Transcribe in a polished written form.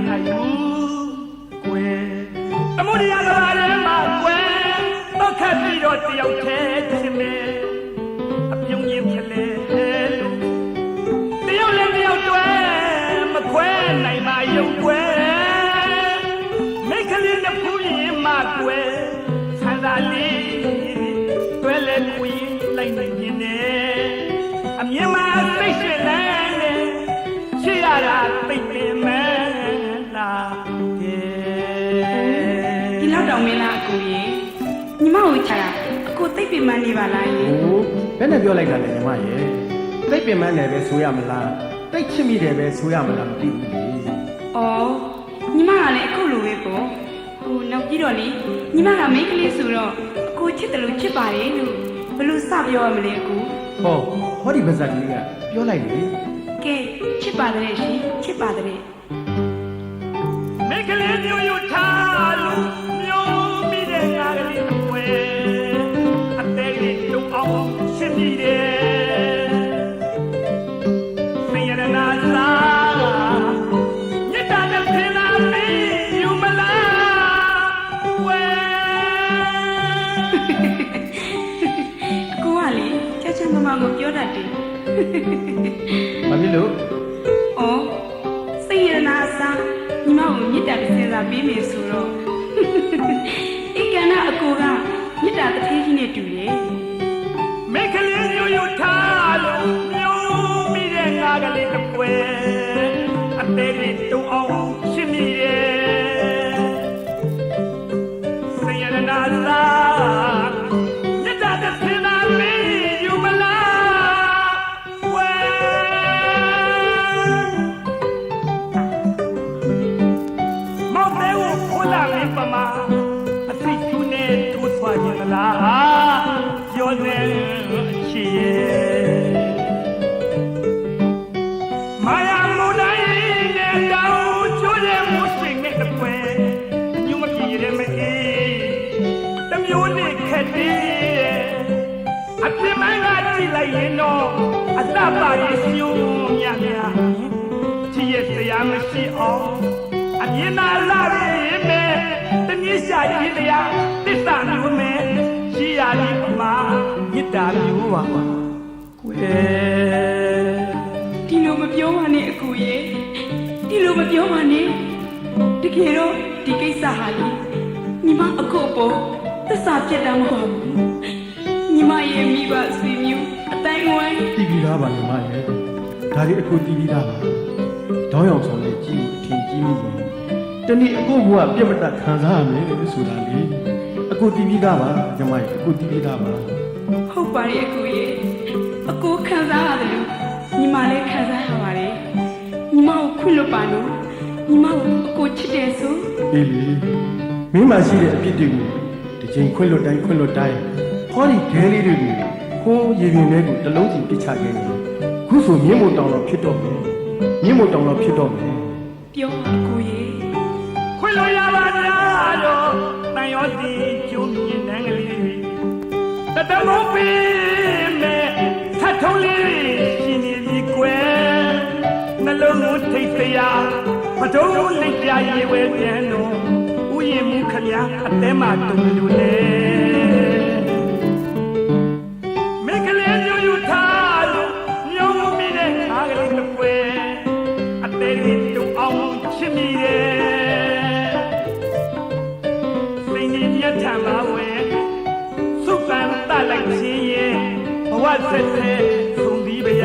နိုင်ဘူးကွယ်အမှုတရားကလည်းမကွယ်တော့ခက်ပြီးတော့တယောက်တည်းချင်းမဲအပြုံးရင်ဖြစ်လေလို့တယောက်လည်းတယောက်တွဲမခွဲနိုင်မှယုံကွယ်မိခလေးတစ်ခုရင်မကွယ်ဆန္ဒလေးတွဲလဲကိုရင်လိုက်နေနေအမြင်မှာစိတ်ရှိလဲချစ်ရတာသိပင်မဲလားကဲဒီလောက်တောင်မင်းလားအကိုရေညီမကိုချာအကိုသိပင်မနေပါလားရေဟိုဘယ်နဲ့ပြောလိုက်တာလဲညီမရေသိပင်မနဲ့ပဲဆိုရမလားသိချစ်မိတယ်ပဲဆိုရမလားမသိဘူးလေအော်ညီမကလည်းအခုလိုပဲပေါ့ဟိုနောက်ပြီးတော့လေညီမကမိန်းကလေးဆိုတော့အကိုချစ်တယ်လို့ချစ်ပါတယ်လို့ဘယ်လိုစပြောရမလဲအကိုဟောဒီပါဇက်ကြီးကပြောလိုက်လေကဲချစ်ပါတယ်ရှင်ချစ်ပါတယ်မိကလေးမျိုးယူထားလို့မျိုးမိတဲ့ငါကလေးအပွဲအသေးလေးတုံအောင်ရှင်းပြီးတယ်ဆင်းရဲနာစာညတာတဲ့ဖင်လာမင်းယူမလားဝဲအကိုကလေချက်ချက်မမကိုပြောတတ်တယ်ဘာဖြစ်လို့အော်စိတ်ရနာစားညီမကိုမြစ်တာတစ်စင်းစားပေးမယ်ဆိုတော့အိကနာအကိုကမြစ်တာတစ်သေးကြီးနဲ့တူတယ်မိကလေးမျိုးယူထားလို့မျိုးမိတဲ့ငါကလေးတစ်ပွဲအသေးလေးတုံအောင်ရှင်းမိတယ်စိတ်ရနာစားညတာတဲ့ဖင်လာမင်းယူမလားဝဲမောင်တဲ့ကိုခိုးလာမင်းပမာအသိကျူးနဲ့ထိုးသွားခြင်းလားပြောနေချီရဲ့မာယာမူနိုင်နဲ့တောင်းချိုးတဲ့မှုစိတ်နဲ့တပွဲညမကြည့်ရမအေးတမျိုးနဲ့ခက်တည်းအပြစ်မှန်ကကြည့်လိုက်ရင်တော့အတပါရဲ့ရှုံးမြတ်များချီရဲ့တရားမရှိအောင်အမြင်သာလာရဲ့မဲ့တနည်းရှာရည်တရားသစ္စာမျိုးမဲ့ရှိရည်ပမာမေတ္တာမျိုးပါကွယ်ဒီလိုမပြောပါနဲ့အကိုရေဒီလိုမပြောပါနဲ့တကယ်တော့ဒီကိစ္စဟာလေညီမအကိုပေါ်သစ္စာပြတ်တာမဟုတ်ဘူးညီမရဲ့မိဘဆွေမျိုးအတိုင်းဝိုင်းတီးပြီးသားပါညီမရေဒါကြီးအခုတီးပြီးသားပါတောင်းရောင်ဆောင်နဲ့ကြည့်အထင်ကြီးမိရင်တနေ့အခုဘုရားပြတ်မတတ်ခံစားရမယ်ဆိုတာလေအခုတီးပြီးသားပါညီမရေအခုတီးပြီးသားပါဟုတ်ပါရဲ့အကိုရေအကိုခံစားရတယ်လို့ညီမလည်းခံစားရပါတယ်ညီမကိုခွင့်လွတ်ပါလို့ညီမကိုအကိုချစ်တယ်ဆိုအေးလေမင်းမရှိတဲ့အဖြစ်တွေကိုဒီချိန်ခွင့်လွတ်တိုင်းဟောဒီခဲလေးတွေကိုခိုးရေပြင်လေးကိုတလုံးစီပစ်ချခဲ့တယ်ခုဆိုမြင်းမို့တောင်တော့ဖြစ်တော့မယ်ပြောပါအကိုရေခွင့်လွတ်ရပါလားတော့တန်ရောစီကျုံမြင်တဲ့ကလေးတတမောပေးမဲ့သတ်ထုံးလေးရှင်နေပြီကွယ်နှလုံးကိုထိတ်စရာမတော်လိပ်ပြရေဝဲပြန်တော့ဥယျာဉ်မှုခမအတဲမှာတုံလို့လေမိကလေးမျိုးယူထားလို့မျိုးမိတဲ့အားကလေးတစ်ပွဲအသေးလေးတုံအောင်ချစ်မိတယ်စိတ်နဲ့မြတ်ထံပါဝဲစုပန်တလိုက်ခြင်းရဲ့ဘဝဆက်ဆက်ဆုံးပြီးပါရ